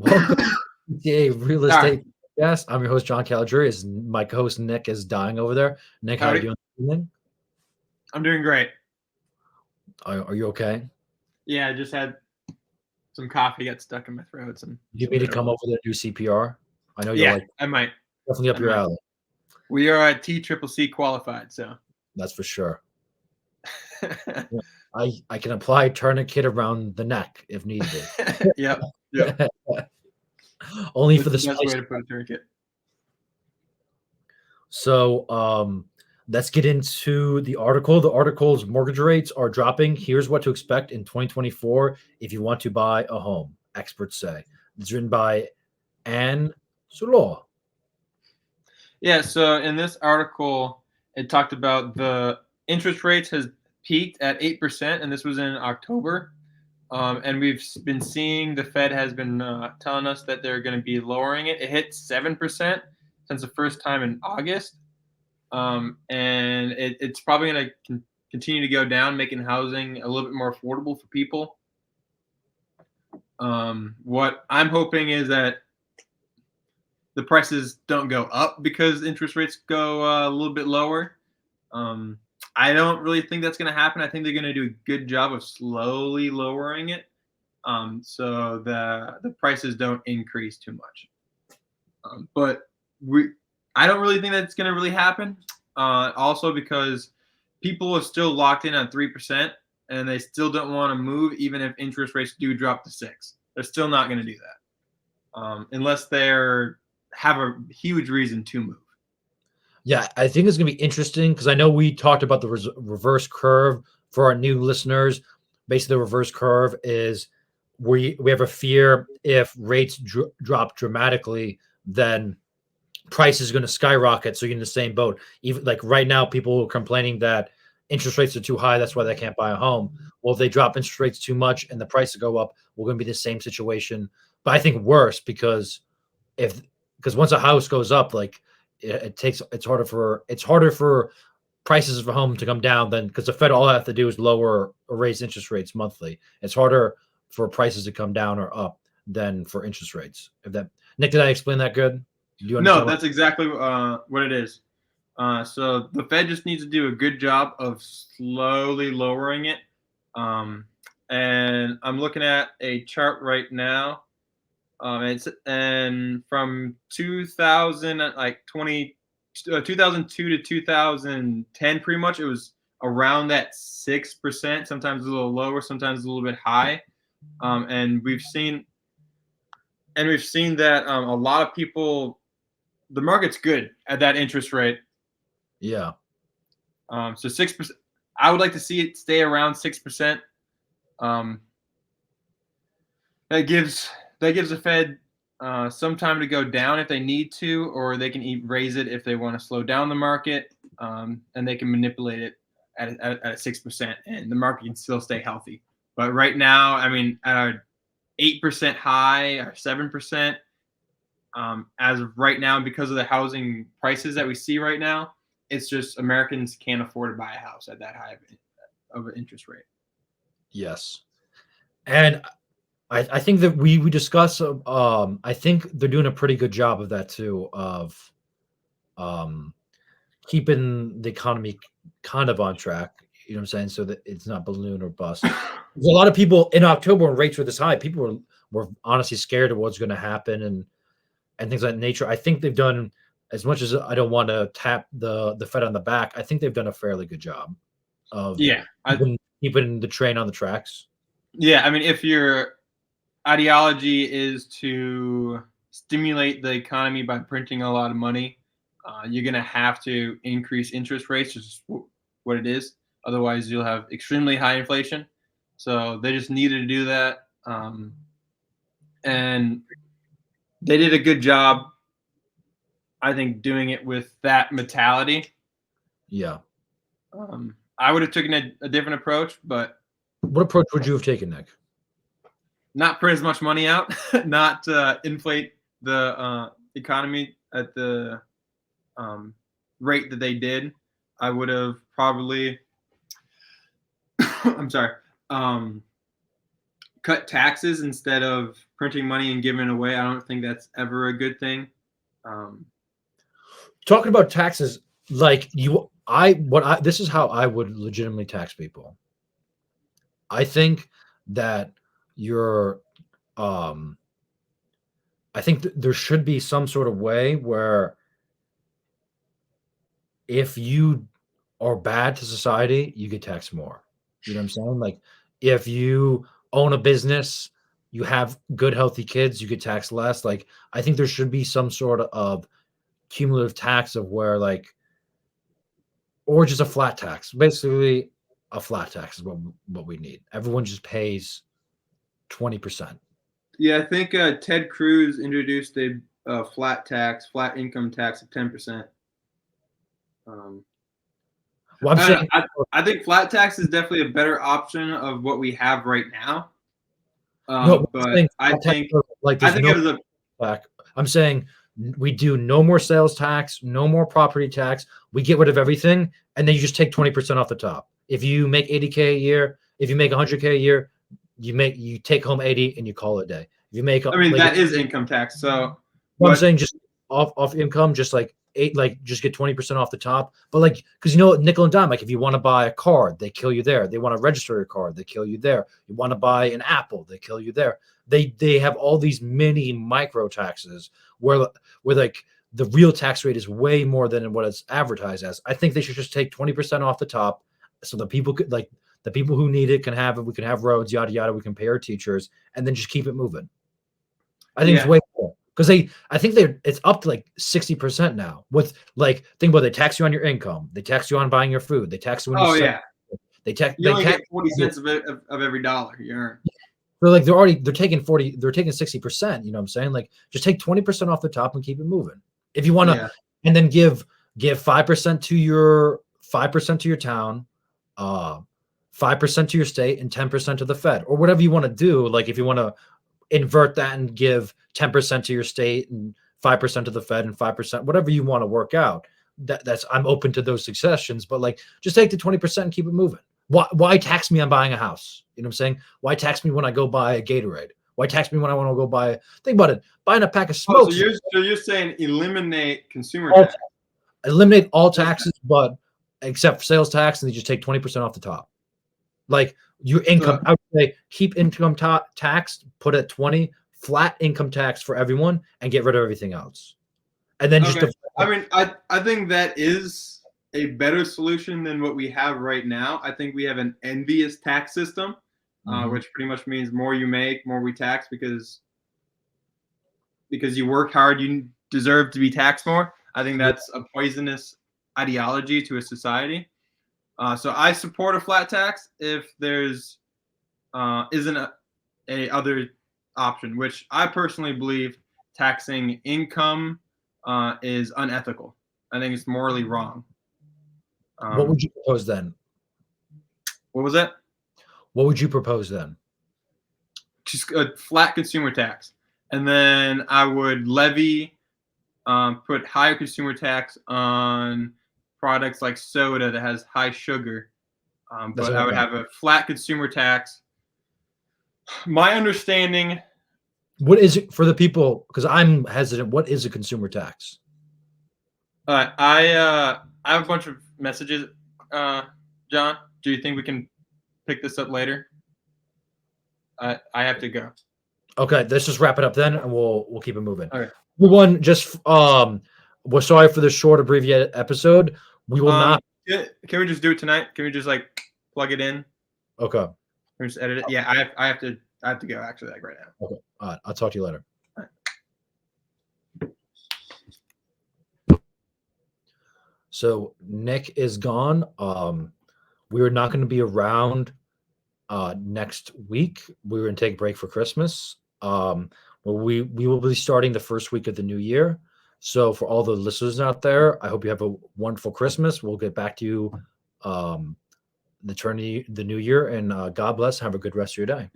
Welcome to PTA Real Sorry. Estate Podcast. I'm your host, John Calagiuri. My co-host Nick is dying over there. Nick, how are you Howdy. doing this evening? I'm doing great. Are you okay? Yeah, I just had some coffee got stuck in my throat. Do you Some need to bitter come one. over there and do CPR? I know you're Yeah, like I might. definitely up I your might. alley. We are at TCCC qualified, so. That's for sure. Yeah. I can apply tourniquet around the neck if need be. Yep. Yep. Only for That's the the best way spicy. to put a tourniquet. So let's get into the article. The article's mortgage rates are dropping. Here's what to expect in 2024 if you want to buy a home, experts say. It's written by Anne Sulaw. Yeah. So in this article, it talked about the interest rates has peaked at 8%, and this was in October. And we've been seeing the Fed has been telling us that they're going to be lowering it. It hit 7% since the first time in August. And it's probably going to continue to go down, making housing a little bit more affordable for people. What I'm hoping is that the prices don't go up because interest rates go a little bit lower. Um, I don't really think that's going to happen. I think they're going to do a good job of slowly lowering it, so the prices don't increase too much. But I don't really think that's going to really happen. Also, because people are still locked in on 3%, and they still don't want to move, even if interest rates do drop to 6. They're still not going to do that, unless they're have a huge reason to move. Yeah, I think it's going to be interesting because I know we talked about the reverse curve for our new listeners. Basically, the reverse curve is we have a fear if rates drop dramatically, then price is going to skyrocket. So you're in the same boat. Even like right now, people are complaining that interest rates are too high. That's why they can't buy a home. Well, if they drop interest rates too much and the prices go up, we're going to be the same situation. But I think worse if because once a house goes up, like it's harder for prices of a home to come down than because the Fed all have to do is lower or raise interest rates monthly. It's harder for prices to come down or up than for interest rates. If that Nick, did I explain that good? Do you No, understand what? that's exactly what it is. So the Fed just needs to do a good job of slowly lowering it. Um, and I'm looking at a chart right now. It's and from 2000 like 2002 to 2010, pretty much it was around that 6%. Sometimes a little lower, sometimes a little bit high. And we've seen that a lot of people, the market's good at that interest rate. Yeah. So 6%. I would like to see it stay around 6%. Um, that gives the Fed some time to go down if they need to, or they can raise it if they want to slow down the market, and they can manipulate it at 6%, and the market can still stay healthy. But right now, I mean, at our 8% high or 7%, as of right now, because of the housing prices that we see right now, it's just Americans can't afford to buy a house at that high of an interest rate. Yes. And I think that we discuss I think they're doing a pretty good job of that too, of um keeping the economy kind of on track, you know what I'm saying? So that it's not balloon or bust. There's a lot of people in October when rates were this high, people were honestly scared of what's gonna happen and things of that nature. I think they've done as much as I don't want to tap the Fed on the back, I think they've done a fairly good job of Yeah, keeping the train on the tracks. yeah. I mean, if your ideology is to stimulate the economy by printing a lot of money, you're going to have to increase interest rates, which is what it is. Otherwise, you'll have extremely high inflation. So they just needed to do that, and they did a good job, I think, doing it with that mentality. Yeah. I would have taken a different approach, but What approach would you have taken, Nick? not print as much money out, not inflate the economy at the rate that they did. I would have probably, I'm sorry, cut taxes instead of printing money and giving it away. I don't think that's ever a good thing. Talking about taxes, like this is how I would legitimately tax people. I think that you're, I think there should be some sort of way where if you are bad to society, you get taxed more. You know what I'm saying? Like if you own a business, you have good, healthy kids, you get taxed less. Like I think there should be some sort of cumulative tax of where like, or just a flat tax. Basically, a flat tax is what we need. Everyone just pays 20%. Yeah, I think Ted Cruz introduced a flat income tax of 10%. Well, I'm saying, I think flat tax is definitely a better option of what we have right now. no, But I think like I think no it was a tax. I'm saying we do no more sales tax, no more property tax. We get rid of everything, and then you just take 20% off the top. If you make 80K a year, if you make 100K a year, you take home 80 and you call it a day. If you make, I mean, like, that is income tax. So I'm saying just off income, just like just get 20% off the top. But like, because nickel and dime, like if you want to buy a card, they kill you there. They want to register your card, they kill you there. You want to buy an Apple, they kill you there. They have all these mini micro taxes where like the real tax rate is way more than what it's advertised as. I think they should just take 20% off the top, so the people could like the people who need it can have it. We can have roads, yada yada. We can pay our teachers, and then just keep it moving. I think it's way more because I think it's up to like 60% now. With like, think about it, they tax you on your income, they tax you on buying your food, they tax you when you sell. They tax. You only get 40 cents of every dollar you earn. So like they're taking 60%. You know what I'm saying? Like just take 20% off the top and keep it moving. If you want to, and then give 5% to your town, 5% to your state, and 10% to the Fed, or whatever you want to do. Like if you want to invert that and give 10% to your state and 5% to the Fed and 5%, whatever you want to work out. That's I'm open to those suggestions, but like just take the 20% and keep it moving. Why tax me on buying a house? You know what I'm saying? Why tax me when I go buy a Gatorade? Why tax me when I want to go buy? Think about it. Buying a pack of smokes. So you're saying eliminate consumer tax. Eliminate all taxes, but except for sales tax, and they just take 20% off the top. Like your income, I would say keep income tax, put at 20, flat income tax for everyone, and get rid of everything else. And then I think that is a better solution than what we have right now. I think we have an envious tax system, which pretty much means more you make, more we tax, because you work hard, you deserve to be taxed more. I think that's a poisonous ideology to a society. So I support a flat tax if there's isn't a other option, which I personally believe taxing income is unethical. I think it's morally wrong. What would you propose then? What was that? What would you propose then? Just a flat consumer tax. And then I would put higher consumer tax on products like soda that has high sugar. But I would have a flat consumer tax. My understanding. What is it for the people? Because I'm hesitant. What is a consumer tax? I have a bunch of messages. John, do you think we can pick this up later? I have to go. Okay, let's just wrap it up then, and we'll keep it moving. Okay. One, just we're sorry for the short abbreviated episode. We will not. Can we just do it tonight? Can we just like plug it in? Okay. Can we just edit it? Yeah, I have to go actually, like right now. Okay. All right. I'll talk to you later. So Nick is gone. We're not going to be around next week. We're going to take a break for Christmas. Well, we will be starting the first week of the new year. So for all the listeners out there, I hope you have a wonderful Christmas. We'll get back to you the new year, and God bless. Have a good rest of your day.